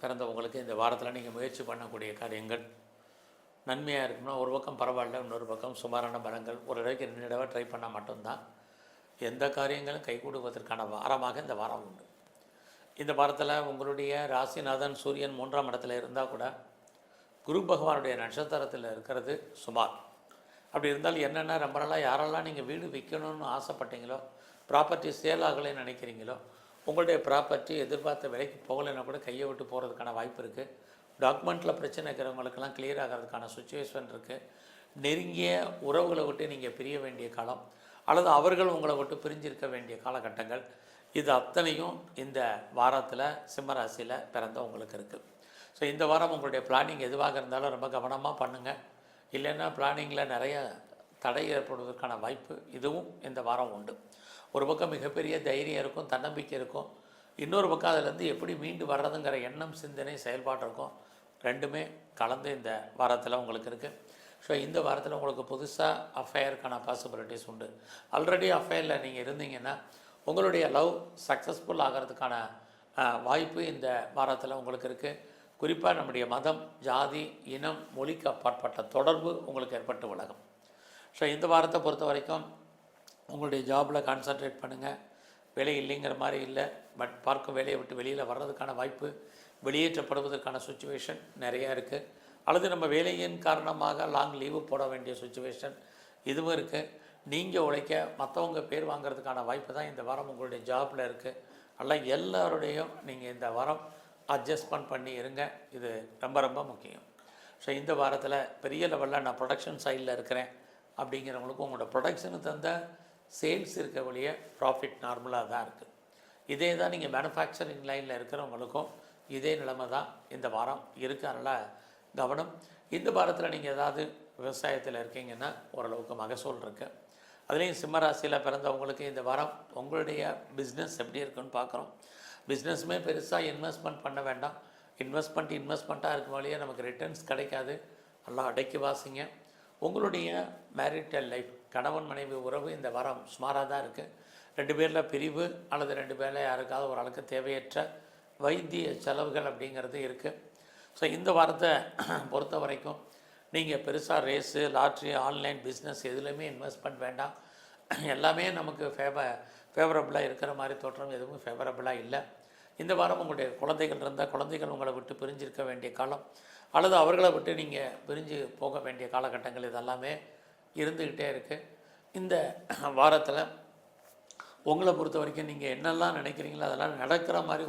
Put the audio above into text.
பிறந்தவங்களுக்கு இந்த வாரத்தில் நீங்கள் முயற்சி பண்ணக்கூடிய காரியங்கள் நன்மையாக இருக்குன்னா ஒரு பக்கம் பரவாயில்ல, இன்னொரு பக்கம் சுமாரான பலங்கள். ஒரு தடவைக்கு 2 தடவை ட்ரை பண்ணால் மட்டும்தான் எந்த காரியங்களும் கைகூடுவதற்கான வாரமாக இந்த வாரம் உண்டு. இந்த வாரத்தில் உங்களுடைய ராசிநாதன் சூரியன் 3ஆம் இடத்துல இருந்தால் கூட குரு பகவானுடைய நட்சத்திரத்தில் இருக்கிறது சுமார். அப்படி இருந்தால் என்னென்னா, ரொம்ப நாளாக யாரெல்லாம் நீங்கள் வீடு விற்கணும்னு ஆசைப்பட்டீங்களோ, ப்ராப்பர்ட்டி சேல் ஆகலைன்னு நினைக்கிறீங்களோ, உங்களுடைய ப்ராப்பர்ட்டி எதிர்பார்த்த விலைக்கு போகலைன்னா கூட கையை விட்டு போகிறதுக்கான வாய்ப்பு இருக்குது. டாக்குமெண்ட்டில் பிரச்சனை இருக்கிறவங்களுக்கெல்லாம் கிளியர் ஆகிறதுக்கான சுச்சுவேஷன் இருக்குது. நெருங்கிய உறவுகளை விட்டு நீங்கள் பிரிய வேண்டிய காலம், அல்லது அவர்கள் உங்களை விட்டு பிரிஞ்சிருக்க வேண்டிய காலகட்டங்கள், இது அத்தனையும் இந்த வாரத்தில் சிம்மராசியில் பிறந்தவங்களுக்கு இருக்குது. ஸோ இந்த வாரம் உங்களுடைய பிளானிங் எதுவாக இருந்தாலும் ரொம்ப கவனமாக பண்ணுங்கள். இல்லைன்னா பிளானிங்கில் நிறைய தடை ஏற்படுவதற்கான வாய்ப்பு இதுவும் இந்த வாரம் உண்டு. ஒரு பக்கம் மிகப்பெரிய தைரியம் இருக்கும், தன்னம்பிக்கை இருக்கும். இன்னொரு பக்கம் அதிலேருந்து எப்படி மீண்டு வர்றதுங்கிற எண்ணம், சிந்தனை, செயல்பாடு இருக்கும். ரெண்டுமே கலந்து இந்த வாரத்தில் உங்களுக்கு இருக்குது. ஸோ இந்த வாரத்தில் உங்களுக்கு புதுசாக அஃபேருக்கான பாசிபிலிட்டிஸ் உண்டு. ஆல்ரெடி அஃபேரில் நீங்கள் இருந்தீங்கன்னா உங்களுடைய லவ் சக்ஸஸ்ஃபுல் ஆகிறதுக்கான வாய்ப்பு இந்த வாரத்தில் உங்களுக்கு இருக்குது. குறிப்பாக நம்முடைய மதம், ஜாதி, இனம், மொழிக்கு அப்பாற்பட்ட தொடர்பு உங்களுக்கு ஏற்பட்டு விலகும். ஸோ இந்த வாரத்தை பொறுத்த வரைக்கும் உங்களுடைய ஜாபில் கான்சன்ட்ரேட் பண்ணுங்கள். வேலை இல்லைங்கிற மாதிரி இல்லை, பட் பார்க்கும் வேலையை விட்டு வெளியில் வர்றதுக்கான வாய்ப்பு, வெளியேற்றப்படுவதற்கான சுச்சுவேஷன் நிறையா இருக்குது. அல்லது நம்ம வேலையின் காரணமாக லாங் லீவு போட வேண்டிய சுச்சுவேஷன் இதுவும் இருக்குது. நீங்கள் உழைக்க மற்றவங்க பேர் வாங்கிறதுக்கான வாய்ப்பு தான் இந்த வாரம் உங்களுடைய ஜாபில் இருக்குது. அதனால் எல்லோருடையும் நீங்கள் இந்த வாரம் அட்ஜஸ்ட்மெண்ட் பண்ணி இருங்க. இது ரொம்ப ரொம்ப முக்கியம். ஸோ இந்த வாரத்தில் பெரிய லெவலில் நான் ப்ரொடக்ஷன் சைடில் இருக்கிறேன் அப்படிங்கிறவங்களுக்கும் உங்களோட ப்ரொடக்ஷனுக்கு தந்த சேல்ஸ் இருக்க வழிய ப்ராஃபிட் நார்மலாக தான் இருக்குது. இதே தான் நீங்கள் மேனுஃபேக்சரிங் லைனில் இருக்கிறவங்களுக்கும் இதே நிலைமை தான் இந்த வாரம் இருக்குது. அதனால் கவனம். இந்த வாரத்தில் நீங்கள் ஏதாவது விவசாயத்தில் இருக்கீங்கன்னா ஓரளவுக்கு மகசூல் இருக்குது. அதுலேயும் சிம்மராசியில் பிறந்தவங்களுக்கு இந்த வாரம் உங்களுடைய பிஸ்னஸ் எப்படி இருக்குன்னு பார்க்குறோம். பிஸ்னஸுமே பெருசாக இன்வெஸ்ட்மெண்ட் பண்ண வேண்டாம். இன்வெஸ்ட்மெண்ட்டாக இருக்கும் வழியே நமக்கு ரிட்டர்ன்ஸ் கிடைக்காது. நல்லா அடக்கி வாசிங்க. உங்களுடைய மேரிட்டல் லைஃப், கணவன் மனைவி உறவு இந்த வாரம் சுமாராக தான் இருக்குது. 2 பேரில் பிரிவு அல்லது 2 பேரில் யாருக்காவது ஒரு அளவுக்கு தேவையற்ற வைத்திய செலவுகள் அப்படிங்கிறது இருக்குது. ஸோ இந்த வாரத்தை பொறுத்த வரைக்கும் நீங்கள் பெருசாக ரேஸு, லாட்ரி, ஆன்லைன் பிஸ்னஸ் எதுலேயுமே இன்வெஸ்ட்மெண்ட் வேண்டாம். எல்லாமே நமக்கு ஃபேவரபுளாக இருக்கிற மாதிரி தோற்றம் எதுவும் ஃபேவரபுளாக இல்லை. இந்த வாரம் உங்களுடைய குழந்தைகள் இருந்தால் குழந்தைகள் உங்களை விட்டு பிரிஞ்சிருக்க வேண்டிய காலம், அல்லது அவர்களை விட்டு நீங்கள் பிரிஞ்சு போக வேண்டிய காலகட்டங்கள் இதெல்லாமே இருந்துக்கிட்டே இருக்குது. இந்த வாரத்தில் உங்களை பொறுத்த வரைக்கும் நீங்கள் என்னெல்லாம் நினைக்கிறீங்களோ அதெல்லாம் நடக்கிற மாதிரி ஒரு